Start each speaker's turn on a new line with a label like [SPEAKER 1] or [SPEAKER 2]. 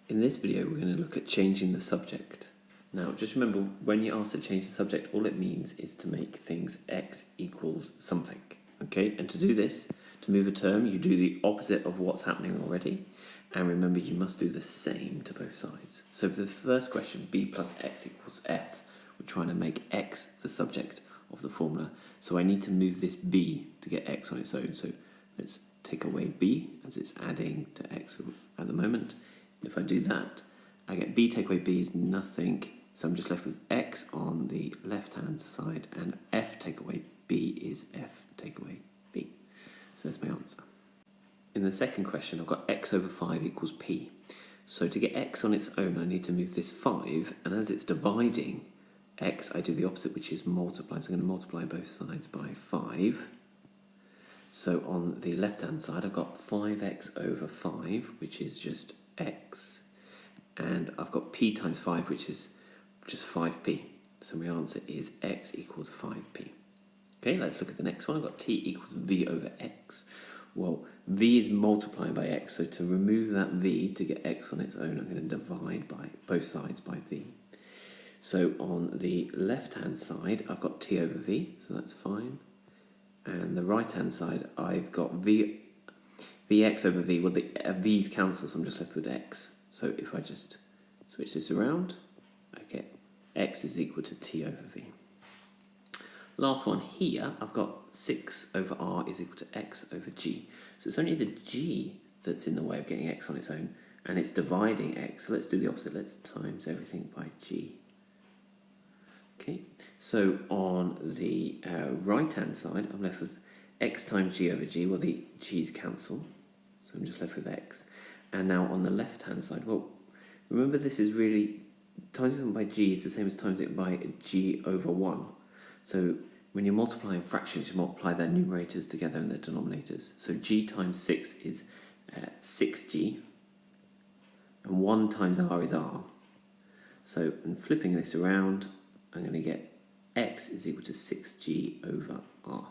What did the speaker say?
[SPEAKER 1] In this video, we're going to look at changing the subject. Now, just remember, when you're asked to change the subject, all it means is to make things x equals something, okay? And to do this, to move a term, you do the opposite of what's happening already. And remember, you must do the same to both sides. So for the first question, b plus x equals f, we're trying to make x the subject of the formula. So I need to move this b to get x on its own. So let's take away b, as it's adding to x at the moment. If I do that, I get b take away b is nothing, so I'm just left with x on the left-hand side, and f take away b is f take away b. So that's my answer. In the second question, I've got x over 5 equals p. So to get x on its own, I need to move this 5, and as it's dividing x, I do the opposite, which is multiply. So I'm going to multiply both sides by 5. So on the left-hand side, I've got 5x over 5, which is just x. And I've got p times 5, which is just 5p. So my answer is x equals 5p. Okay, let's look at the next one. I've got t equals v over x. Well, v is multiplying by x, so to remove that v to get x on its own, I'm going to divide by both sides by v. So on the left-hand side, I've got t over v, so that's fine. And the right-hand side, I've got vx over v. Well, the v's cancel, so I'm just left with x. So if I just switch this around, I get x is equal to t over v. Last one here, I've got 6 over r is equal to x over g. So it's only the g that's in the way of getting x on its own, and it's dividing x. So let's do the opposite. Let's times everything by g. Okay, so on the right-hand side, I'm left with x times g over g. Well, the g's cancel, so I'm just left with x. And now on the left-hand side, well, remember this is really, times it by g is the same as times it by g over 1. So when you're multiplying fractions, you multiply their numerators together and their denominators. So g times 6 is 6g, and 1 times r is r. So in flipping this around, I'm going to get x is equal to 6g over r.